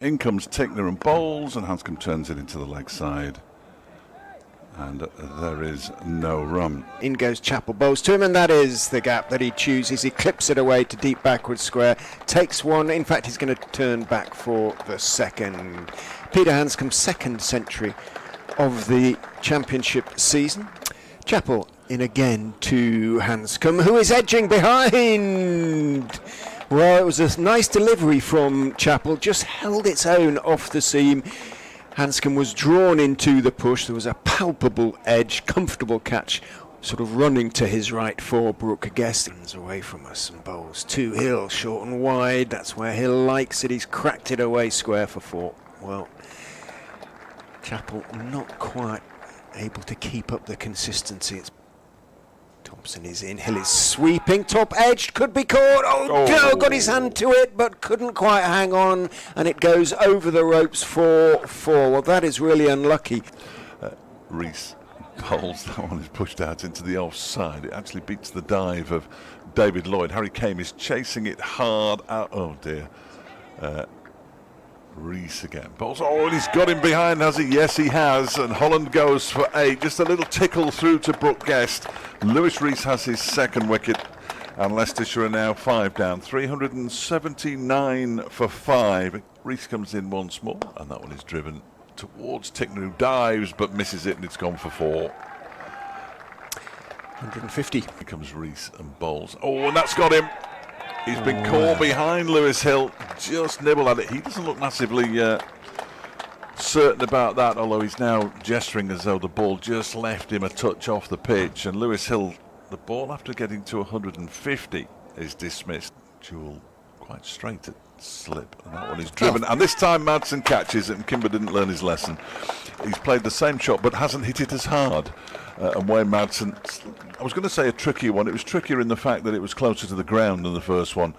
In comes Tickner and bowls, and Hanscom turns it into the leg side. And there is no run. In goes Chappell, bowls to him, and that is the gap that he chooses. He clips it away to deep backward square, takes one. In fact, he's going to turn back for the second. Peter Hanscom's second century of the championship season. Chappell in again to Hanscom, who is edging behind. Well, it was a nice delivery from Chappell, just held its own off the seam. Hanscom was drawn into the push. There was a palpable edge, comfortable catch, sort of running to his right for Brooke Guest. Away from us and bowls to Hill, short and wide. That's where Hill likes it. He's cracked it away square for four. Well, Chappell not quite able to keep up the consistency. Thompson is in, Hill is sweeping, top edged, could be caught. Oh, got his hand to it, but couldn't quite hang on, and it goes over the ropes for four. Well, that is really unlucky. Reece bowls, that one is pushed out into the offside. It actually beats the dive of David Lloyd. Harry Kame is chasing it hard out. Oh dear. Reece again. Bowls. Oh, and he's got him behind, has he? Yes, he has. And Holland goes for 8. Just a little tickle through to Brooke Guest. Lewis Reece has his second wicket. And Leicestershire are now 5 down. 379 for 5. Reece comes in once more. And that one is driven towards Tickner, who dives but misses it, and it's gone for 4. 150. Here comes Reece and bowls. Oh, and that's got him. He's been caught behind Lewis Hill, just nibble at it. He doesn't look massively certain about that, although he's now gesturing as though the ball just left him a touch off the pitch. And Lewis Hill, the ball after getting to 150 is dismissed. Jewel quite straight at slip, and that one is driven. And this time Madsen catches it, and Kimber didn't learn his lesson. He's played the same shot but hasn't hit it as hard. And Wayne Madsen, I was going to say a trickier one. It was trickier in the fact that it was closer to the ground than the first one,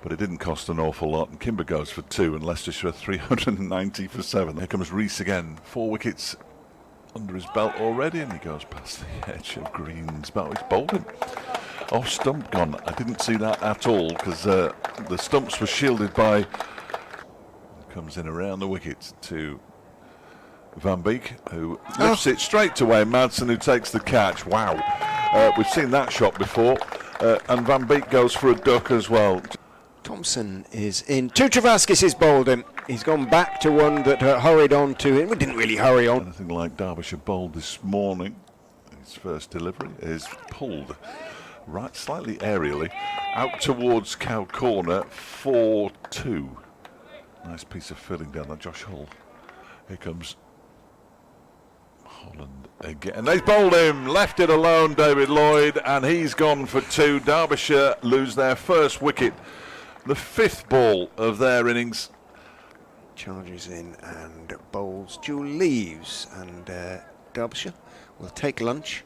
but it didn't cost an awful lot. And Kimber goes for 2, and Leicestershire 390 for 7. Here comes Reece again. 4 wickets under his belt already, and he goes past the edge of Green's belt. He's bowled him. Off stump gone. I didn't see that at all, because the stumps were shielded by... Comes in around the wicket to Van Beek, who lifts it straight to Wayne Madsen, who takes the catch. Wow. We've seen that shot before. And Van Beek goes for a duck as well. Thompson is in. Two Travaskis is bowled him. He's gone back to one that hurried on to him. We didn't really hurry on. Anything like Derbyshire bowled this morning. His first delivery is pulled right slightly aerially out towards Cow Corner for 2. Nice piece of filling down there. Josh Hull. Here comes Holland again. And they've bowled him, left it alone, David Lloyd, and he's gone for 2. Derbyshire lose their first wicket, the 5th ball of their innings. Charges in and bowls. Jewel leaves, and Derbyshire will take lunch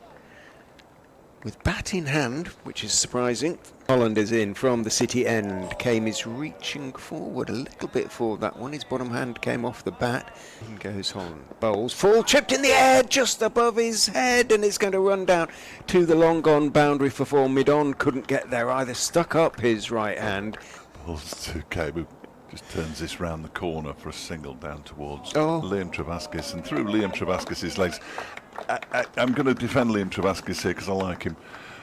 with bat in hand, which is surprising. Holland is in from the city end. Kame is reaching forward a little bit for that one. His bottom hand came off the bat. In goes Holland. Bowls. Full chipped in the air just above his head, and it's going to run down to the long gone boundary for 4. Mid-on couldn't get there either. Stuck up his right hand. Balls to Kame, who just turns this round the corner for a single down towards Liam Travaskis, and through Liam Travaskis' legs. I'm going to defend Liam Travaskis here because I like him.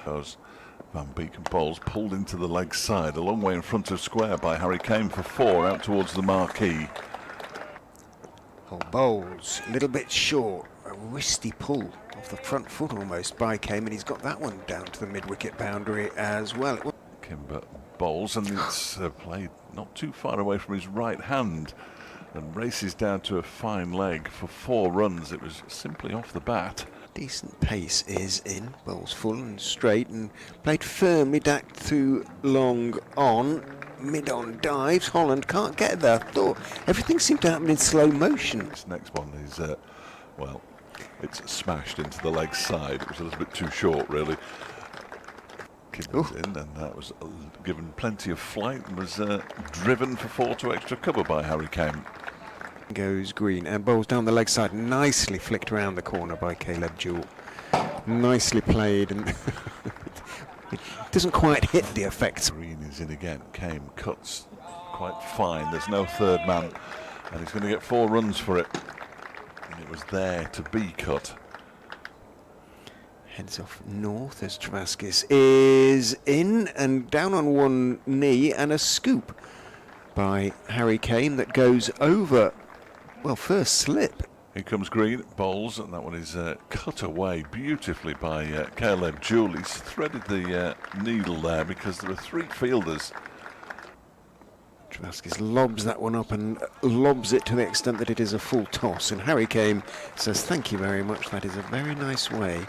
Those Van Beek and bowls pulled into the leg side, a long way in front of square by Harry Kame for 4, out towards the marquee. Bowls, a little bit short, a wristy pull off the front foot almost by Kame, and he's got that one down to the mid-wicket boundary as well. Kimber bowls, and it's played not too far away from his right hand, and races down to a fine leg for 4 runs. It was simply off the bat. Decent pace is in. Bowls full and straight, and played firmly back through long on. Mid-on dives. Holland can't get there. Thought everything seemed to happen in slow motion. This next one is, well, it's smashed into the leg side. It was a little bit too short, really. Kimber's in, and that was given plenty of flight, and was driven for 4 to extra cover by Harry Kame. Goes Green and bowls down the leg side, nicely flicked around the corner by Caleb Jewell. Nicely played, and it doesn't quite hit the effects. Green is in again. Kame cuts quite fine. There's no third man And he's going to get 4 runs for it. And it was there to be cut. Heads off north as Travaskis is in and down on one knee, and a scoop by Harry Kane that goes over, well, first slip. Here comes Green, bowls, and that one is cut away beautifully by Caleb Jewell. He's threaded the needle there because there are 3 fielders. Travaskis lobs that one up and lobs it to the extent that it is a full toss, and Harry Kane says thank you very much, that is a very nice way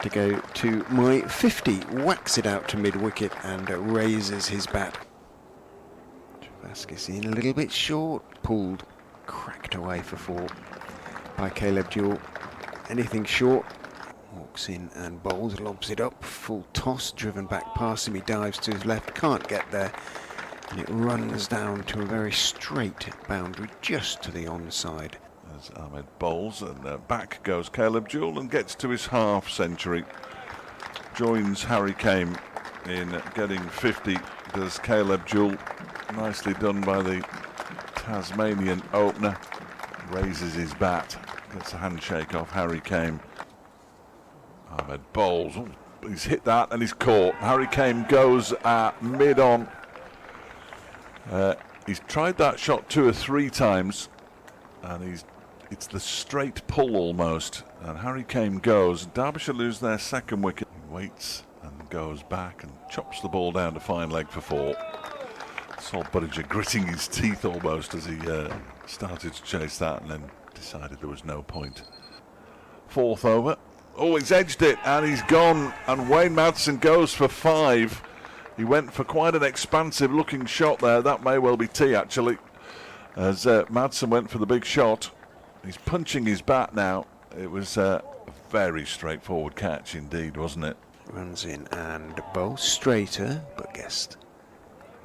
to go to my 50, whacks it out to mid-wicket and raises his bat. Travaskis in a little bit short, pulled, cracked away for 4 by Caleb Jewell. Anything short, walks in and bowls, lobs it up, full toss, driven back past him, he dives to his left, can't get there, and it runs down to a very straight boundary just to the onside. As Ahmed bowls, and back goes Caleb Jewell and gets to his half century. Joins Harry Kane in getting 50, does Caleb Jewell. Nicely done by the Tasmanian opener. Raises his bat, gets a handshake off Harry Kane. Ahmed bowls, he's hit that and he's caught. Harry Kane goes mid-on. He's tried that shot 2 or 3 times, and it's the straight pull almost, and Harry Kane goes. Derbyshire lose their 2nd wicket. He waits and goes back and chops the ball down to fine leg for 4. Saw Buttigieg gritting his teeth almost as he started to chase that, and then decided there was no point. 4th over. Oh, he's edged it and he's gone, and Wayne Madsen goes for 5. He went for quite an expansive looking shot there. That may well be tea actually, as Madsen went for the big shot. He's punching his bat now. It was a very straightforward catch indeed, wasn't it? Runs in and bowls straighter, but guessed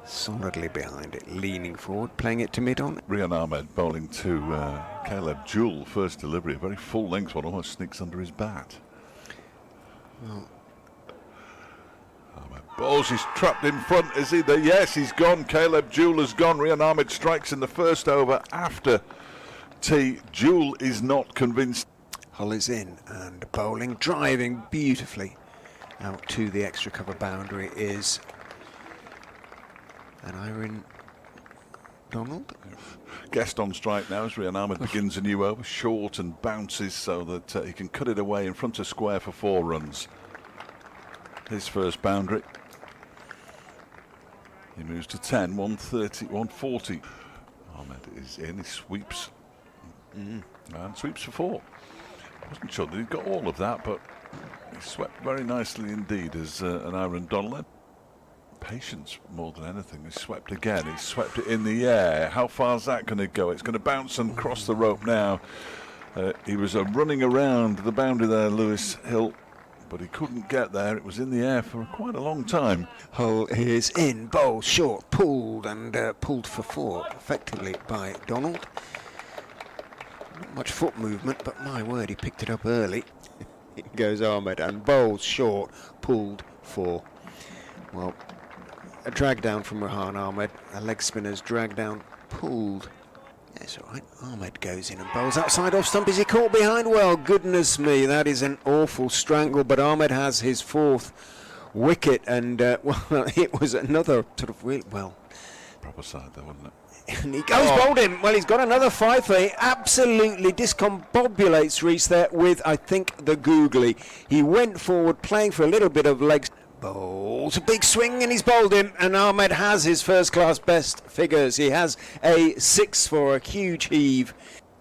solidly behind it, leaning forward, playing it to mid-on. Rian Ahmed bowling to Caleb Jewell, first delivery, a very full length one, almost sneaks under his bat. Well, Ahmed bowls, he's trapped in front, is he? Yes, he's gone. Caleb Jewell has gone. Rian Ahmed strikes in the first over after tea. Jewell is not convinced. Hull is in and bowling, driving beautifully out to the extra cover boundary is an Iron Donald. Guest on strike now as Rian Ahmed begins a new over, short and bounces so that he can cut it away in front of square for 4 runs. His first boundary. He moves to 10, 130, 140. Ahmed is in, he sweeps. And sweeps for 4. I wasn't sure that he got all of that, but he swept very nicely indeed as an Iron Donald. Patience more than anything. He swept again. He swept it in the air. How far is that going to go? It's going to bounce and cross the rope now. He was running around the boundary there, Lewis Hill, but he couldn't get there. It was in the air for quite a long time. Hull is in, bowl short, pulled and pulled for 4 effectively by Donald. Not much foot movement, but my word, he picked it up early. It goes Ahmed and bowls short, pulled for, well, a drag down from Rehan Ahmed, a leg spinner's drag down, pulled. Yes, all right. Ahmed goes in and bowls outside off stump. Is he caught behind? Well, goodness me, that is an awful strangle. But Ahmed has his 4th wicket, and well, it was another sort of Proper side there, wasn't it? and he goes bowled him. Well, he's got another 5 for he absolutely discombobulates Reece there with, I think, the googly. He went forward, playing for a little bit of legs. Bowls a big swing and he's bowled him, and Ahmed has his first class best figures. He has a 6 for a huge heave.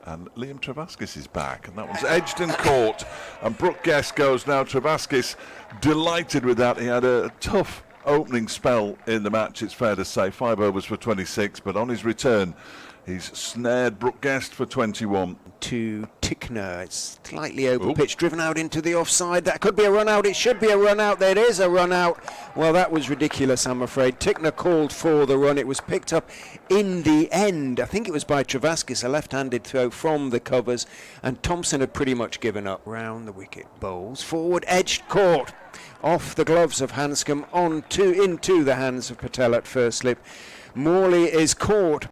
And Liam Travaskis is back, and that one's edged and caught, and Brooke Guest goes now. Travaskis delighted with that. He had a tough opening spell in the match, it's fair to say, 5 overs for 26, but on his return he's snared Brooke Guest for 21. To Tickner, it's slightly over pitch, driven out into the offside. That could be a run out. It should be a run out. There is a run out. Well, that was ridiculous, I'm afraid. Tickner called for the run. It was picked up in the end. I think it was by Travaskis, a left-handed throw from the covers, and Thompson had pretty much given up. Round the wicket, bowls forward, edged, caught off the gloves of Hanscom into the hands of Patel at first slip. Morley is caught.